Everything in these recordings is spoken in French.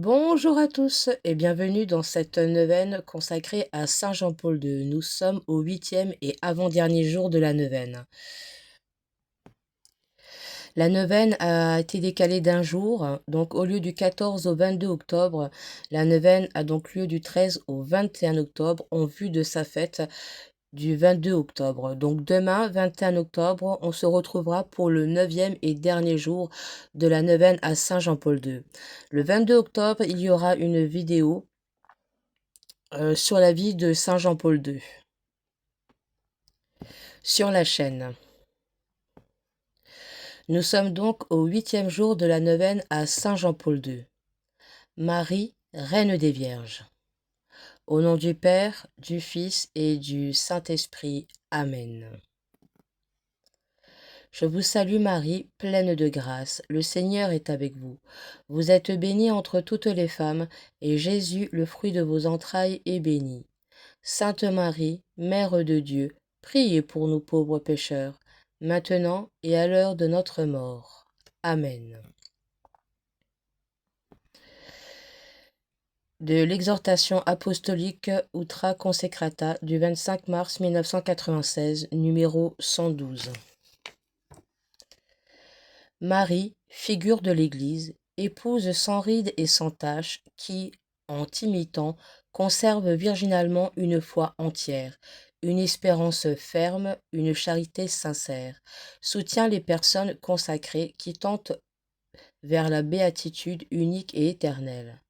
Bonjour à tous et bienvenue dans cette neuvaine consacrée à Saint Jean-Paul II. Nous sommes au 8e et avant-dernier jour de la neuvaine. La neuvaine a été décalée d'un jour, donc au lieu du 14 au 22 octobre, la neuvaine a donc lieu du 13 au 21 octobre en vue de sa fête du 22 octobre. Donc demain, 21 octobre, on se retrouvera pour le 9e et dernier jour de la neuvaine à Saint Jean-Paul II. Le 22 octobre, il y aura une vidéo sur la vie de Saint Jean-Paul II, sur la chaîne. Nous sommes donc au 8e jour de la neuvaine à Saint Jean-Paul II. Marie, Reine des Vierges. Au nom du Père, du Fils et du Saint-Esprit. Amen. Je vous salue Marie, pleine de grâce, le Seigneur est avec vous. Vous êtes bénie entre toutes les femmes, et Jésus, le fruit de vos entrailles, est béni. Sainte Marie, Mère de Dieu, priez pour nous pauvres pécheurs, maintenant et à l'heure de notre mort. Amen. De l'exhortation apostolique Ultra Consecrata du 25 mars 1996, numéro 112. Marie, figure de l'Église, épouse sans ride et sans tache, qui, en t'imitant, conserve virginalement une foi entière, une espérance ferme, une charité sincère, soutient les personnes consacrées qui tentent vers la béatitude unique et éternelle.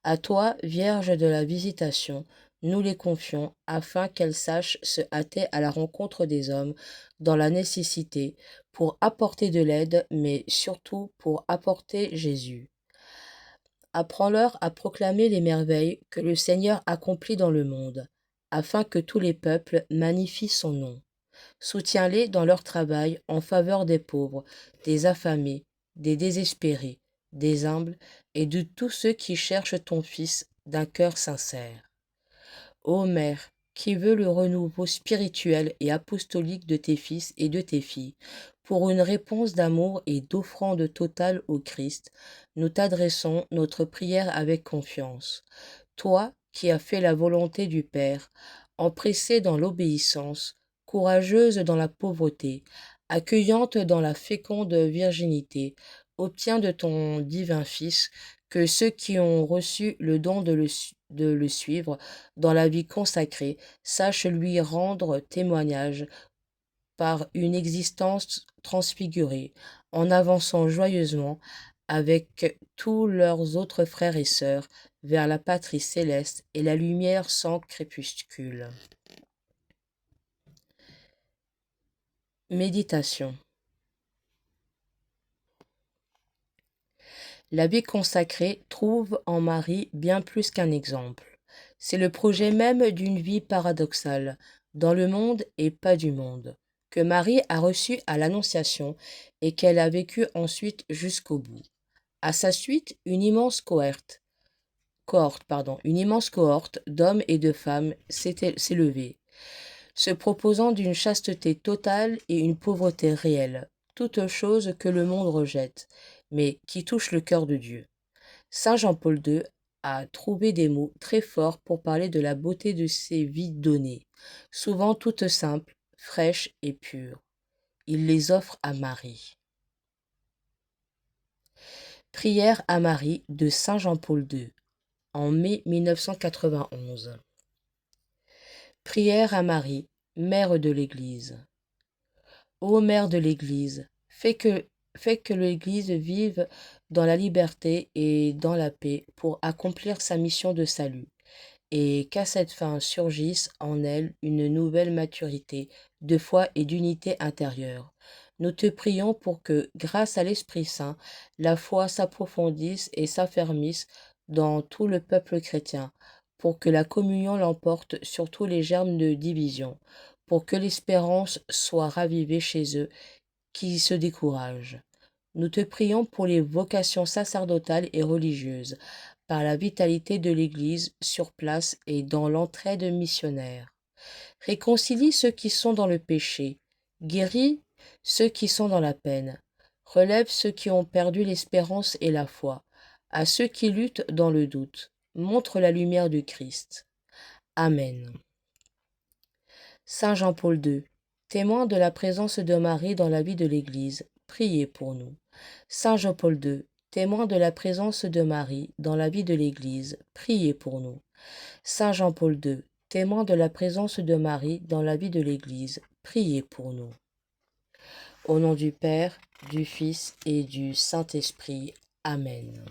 À toi, Vierge de la Visitation, nous les confions, afin qu'elles sachent se hâter à la rencontre des hommes dans la nécessité, pour apporter de l'aide, mais surtout pour apporter Jésus. Apprends-leur à proclamer les merveilles que le Seigneur accomplit dans le monde, afin que tous les peuples magnifient son nom. Soutiens-les dans leur travail en faveur des pauvres, des affamés, des désespérés, des humbles et de tous ceux qui cherchent ton Fils d'un cœur sincère. Ô Mère, qui veux le renouveau spirituel et apostolique de tes fils et de tes filles, pour une réponse d'amour et d'offrande totale au Christ, nous t'adressons notre prière avec confiance. Toi qui as fait la volonté du Père, empressée dans l'obéissance, courageuse dans la pauvreté, accueillante dans la féconde virginité, obtiens de ton divin Fils que ceux qui ont reçu le don de le suivre dans la vie consacrée sachent lui rendre témoignage par une existence transfigurée, en avançant joyeusement avec tous leurs autres frères et sœurs vers la patrie céleste et la lumière sans crépuscule. Méditation. La vie consacrée trouve en Marie bien plus qu'un exemple. C'est le projet même d'une vie paradoxale, dans le monde et pas du monde, que Marie a reçu à l'Annonciation et qu'elle a vécu ensuite jusqu'au bout. À sa suite, une immense cohorte d'hommes et de femmes s'est levée, se proposant d'une chasteté totale et une pauvreté réelle, toutes choses que le monde rejette, mais qui touchent le cœur de Dieu. Saint Jean-Paul II a trouvé des mots très forts pour parler de la beauté de ces vies données, souvent toutes simples, fraîches et pures. Il les offre à Marie. Prière à Marie de Saint Jean-Paul II, en mai 1991. Prière à Marie, Mère de l'Église. Ô Mère de l'Église, fais que l'Église vive dans la liberté et dans la paix pour accomplir sa mission de salut, et qu'à cette fin surgisse en elle une nouvelle maturité de foi et d'unité intérieure. Nous te prions pour que, grâce à l'Esprit Saint, la foi s'approfondisse et s'affermisse dans tout le peuple chrétien, pour que la communion l'emporte sur tous les germes de division, pour que l'espérance soit ravivée chez eux qui se découragent. Nous te prions pour les vocations sacerdotales et religieuses, par la vitalité de l'Église sur place et dans l'entraide missionnaire. Réconcilie ceux qui sont dans le péché, guéris ceux qui sont dans la peine, relève ceux qui ont perdu l'espérance et la foi, À ceux qui luttent dans le doute, montre la lumière du Christ. Amen. Saint Jean-Paul II, témoin de la présence de Marie dans la vie de l'Église, priez pour nous. Saint Jean-Paul II, témoin de la présence de Marie dans la vie de l'Église, priez pour nous. Saint Jean-Paul II, témoin de la présence de Marie dans la vie de l'Église, priez pour nous. Au nom du Père, du Fils et du Saint-Esprit. Amen.